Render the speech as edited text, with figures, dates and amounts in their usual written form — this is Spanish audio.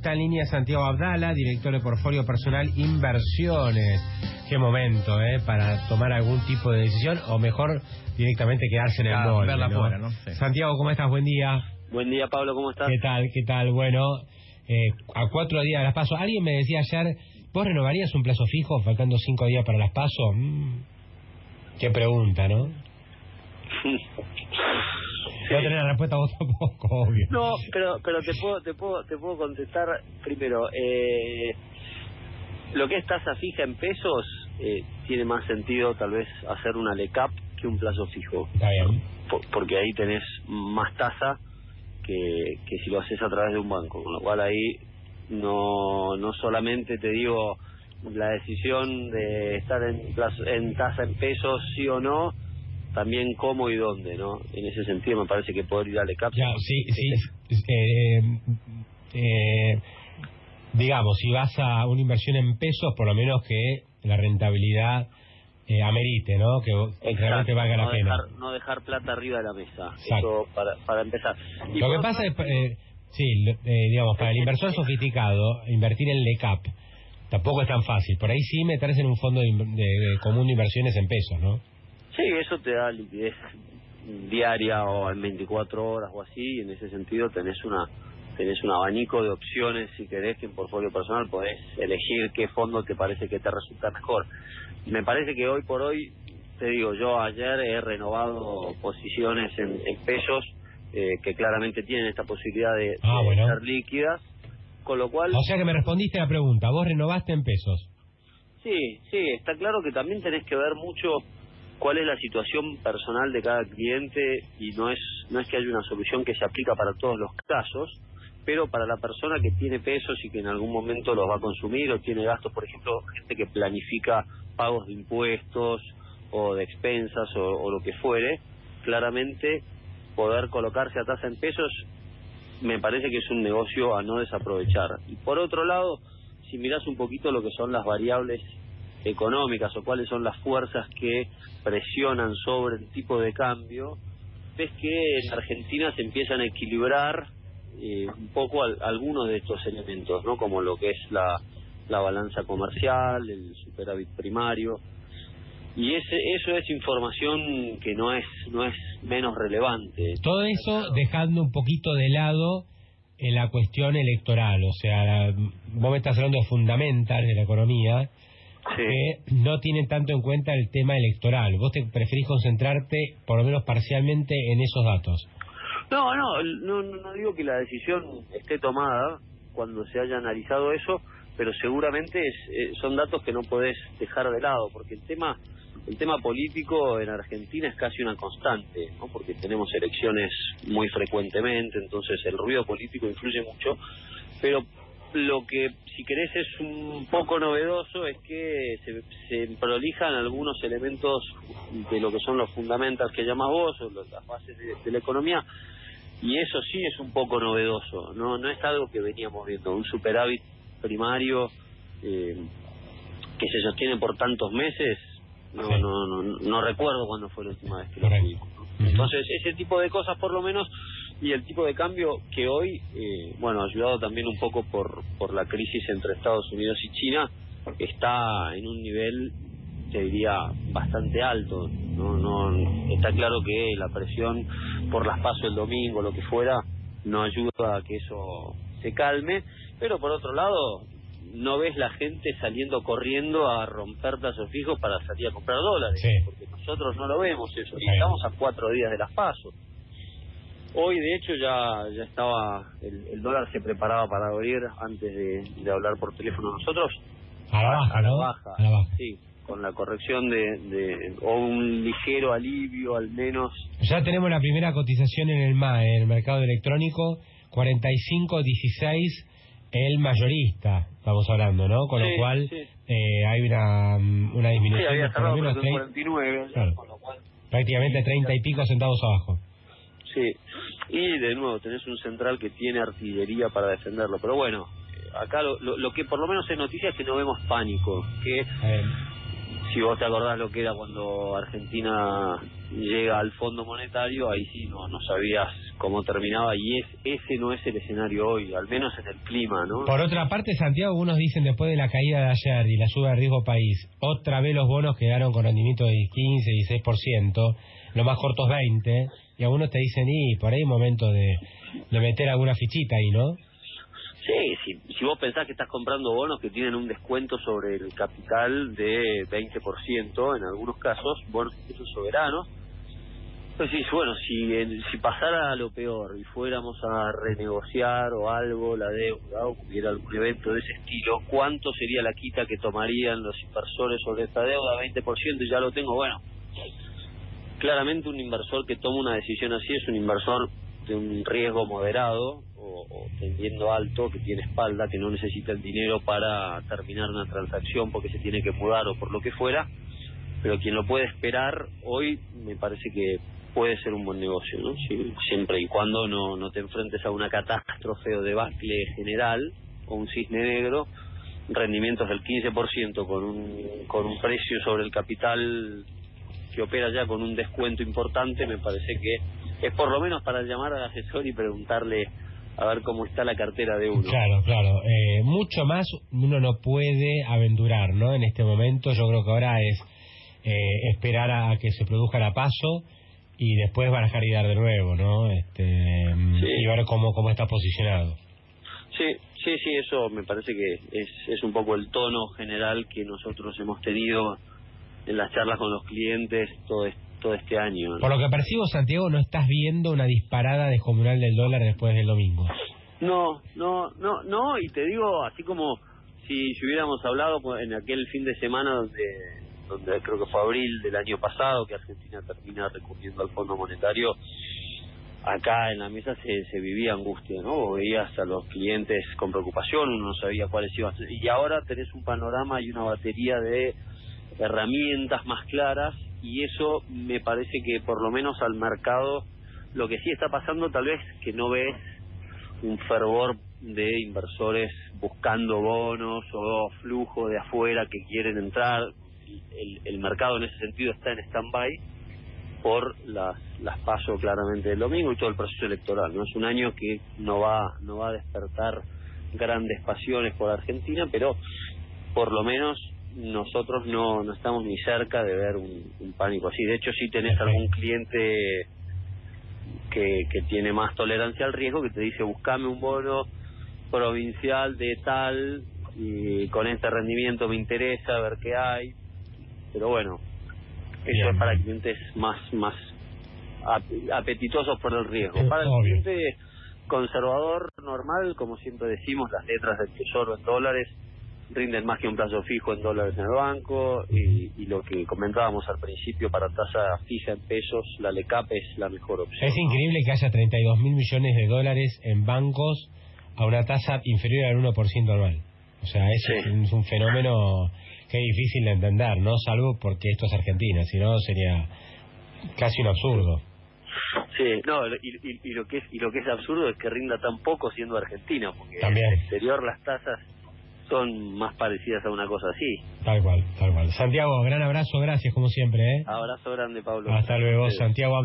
está en línea Santiago Abdala, director de Portfolio Personal Inversiones. Qué momento, para tomar algún tipo de decisión, o mejor, directamente quedarse en el molde, verla ¿no? afuera, ¿no? Sí. Santiago, ¿cómo estás? Buen día. Buen día, Pablo, ¿cómo estás? ¿Qué tal? Bueno, a 4 días de las PASO. Alguien me decía ayer, ¿vos renovarías un plazo fijo faltando 5 días para las PASO? Qué pregunta, ¿no? No tenés la respuesta vos tampoco, obvio. No, pero te puedo contestar primero. Lo que es tasa fija en pesos tiene más sentido tal vez hacer una LECAP que un plazo fijo. Está bien. Porque ahí tenés más tasa que si lo haces a través de un banco, con lo cual ahí no solamente te digo la decisión de estar en tasa en pesos sí o no, también cómo y dónde, ¿no? En ese sentido me parece que poder ir a LECAP. Ya, digamos, si vas a una inversión en pesos, por lo menos que la rentabilidad amerite, ¿no? Que realmente valga la pena. No dejar plata arriba de la mesa. Exacto. Eso para empezar. Y lo que pasa es, digamos, para el inversor sofisticado, invertir en LECAP tampoco es tan fácil. Por ahí sí meterse en un fondo de común de inversiones en pesos, ¿no? Sí, eso te da liquidez diaria o en 24 horas o así, y en ese sentido tenés un abanico de opciones, si querés, que en portfolio personal podés elegir qué fondo te parece que te resulta mejor. Me parece que hoy por hoy, te digo, yo ayer he renovado posiciones en pesos que claramente tienen esta posibilidad de ser líquidas, con lo cual... O sea que me respondiste a la pregunta, vos renovaste en pesos. Sí, está claro que también tenés que ver mucho cuál es la situación personal de cada cliente, y no es que haya una solución que se aplica para todos los casos, pero para la persona que tiene pesos y que en algún momento los va a consumir o tiene gastos, por ejemplo, gente que planifica pagos de impuestos o de expensas o lo que fuere, claramente poder colocarse a tasa en pesos me parece que es un negocio a no desaprovechar. Y por otro lado, si mirás un poquito lo que son las variables económicas o cuáles son las fuerzas que presionan sobre el tipo de cambio, ves que en Argentina se empiezan a equilibrar un poco algunos de estos elementos, ¿no? Como lo que es la balanza comercial, el superávit primario, y eso es información que no es menos relevante. Todo eso dejando un poquito de lado en la cuestión electoral, o sea, vos me estás hablando de fundamentals de la economía, sí, que no tienen tanto en cuenta el tema electoral. Vos te preferís concentrarte, por lo menos parcialmente, en esos datos. No digo que la decisión esté tomada cuando se haya analizado eso, pero seguramente son datos que no podés dejar de lado, porque el tema político en Argentina es casi una constante, ¿no? Porque tenemos elecciones muy frecuentemente, entonces el ruido político influye mucho, pero lo que, si querés, es un poco novedoso es que se prolijan algunos elementos de lo que son los fundamentals que llamas vos, o las bases de la economía, y eso sí es un poco novedoso, no es algo que veníamos viendo, un superávit primario que se sostiene por tantos meses. No recuerdo cuándo fue la última vez que lo tuvimos, ¿no? Entonces ese tipo de cosas por lo menos, y el tipo de cambio que hoy ayudado también un poco por la crisis entre Estados Unidos y China, está en un nivel, te diría, bastante alto. No está claro que la presión por las PASO el domingo, lo que fuera, no ayuda a que eso se calme, pero por otro lado no ves la gente saliendo corriendo a romper plazos fijos para salir a comprar dólares, sí, porque nosotros no lo vemos eso, y estamos a 4 días de las PASO. Hoy de hecho ya estaba el dólar, se preparaba para abrir antes de hablar por teléfono nosotros a la baja, sí, con la corrección o un ligero alivio al menos. Ya tenemos la primera cotización en el MAE, en el mercado electrónico, 45.16 el mayorista, estamos hablando, ¿no? Con lo cual hay una disminución de por lo menos 49, claro, con lo cual prácticamente 30 y pico centavos abajo. Sí, y de nuevo tenés un central que tiene artillería para defenderlo, pero bueno, acá lo que por lo menos es noticia es que no vemos pánico, que si vos te acordás lo que era cuando Argentina llega al Fondo Monetario, ahí sí no sabías cómo terminaba, y ese no es el escenario hoy, al menos en el clima, ¿no? Por otra parte, Santiago, algunos dicen después de la caída de ayer y la suba de riesgo país, otra vez los bonos quedaron con rendimiento de 15, 16%, lo más cortos 20%, y algunos te dicen, y por ahí momento de meter alguna fichita ahí, ¿no? Sí, si vos pensás que estás comprando bonos que tienen un descuento sobre el capital de 20%, en algunos casos, bonos incluso soberanos, pues sí, bueno, si pasara lo peor y fuéramos a renegociar o algo la deuda, o hubiera algún evento de ese estilo, ¿cuánto sería la quita que tomarían los inversores sobre esta deuda? 20%, y ya lo tengo. Bueno, claramente un inversor que toma una decisión así es un inversor de un riesgo moderado o tendiendo alto, que tiene espalda, que no necesita el dinero para terminar una transacción porque se tiene que mudar o por lo que fuera, pero quien lo puede esperar hoy me parece que puede ser un buen negocio, ¿no? Siempre y cuando no te enfrentes a una catástrofe o debacle general o un cisne negro. Rendimientos del 15% con un precio sobre el capital que opera ya con un descuento importante, me parece que es por lo menos para llamar al asesor y preguntarle a ver cómo está la cartera de uno. Claro. Mucho más uno no puede aventurar, ¿no? En este momento yo creo que ahora es esperar a que se produzca la paso y después barajar y dar de nuevo, ¿no? Sí. Y ver cómo está posicionado. Sí, eso me parece que es un poco el tono general que nosotros hemos tenido en las charlas con los clientes todo este año, ¿no? Por lo que percibo, Santiago, no estás viendo una disparada descomunal del dólar después del domingo. No, y te digo, así como si hubiéramos hablado en aquel fin de semana donde creo que fue abril del año pasado, que Argentina termina recurriendo al Fondo Monetario, acá en la mesa se vivía angustia, ¿no? Veías a los clientes con preocupación, uno no sabía cuáles iban a ser, y ahora tenés un panorama y una batería de herramientas más claras, y eso me parece que por lo menos al mercado lo que sí está pasando tal vez que no ves un fervor de inversores buscando bonos o flujo de afuera que quieren entrar. El mercado en ese sentido está en stand-by por las PASO claramente del domingo y todo el proceso electoral, ¿no? Es un año que no va a despertar grandes pasiones por Argentina, pero por lo menos nosotros no estamos ni cerca de ver un pánico así. De hecho, si tenés algún cliente que tiene más tolerancia al riesgo, que te dice buscame un bono provincial de tal y con este rendimiento me interesa, ver qué hay. Pero bueno, eso es para clientes más apetitosos por el riesgo. Para el cliente conservador normal, como siempre decimos, las letras del tesoro en dólares rinden más que un plazo fijo en dólares en el banco, y lo que comentábamos al principio, para tasa fija en pesos, la LECAP es la mejor opción. Es increíble que haya 32.000 millones de dólares en bancos a una tasa inferior al 1% anual. O sea, es un fenómeno que es difícil de entender, ¿no? Salvo porque esto es Argentina, si no sería casi un absurdo. Sí, no, y lo que es absurdo es que rinda tan poco siendo Argentina, porque también en el exterior las tasas son más parecidas a una cosa así. Tal cual. Santiago, gran abrazo, gracias como siempre, ¿eh? Abrazo grande, Pablo. Hasta luego, Santiago.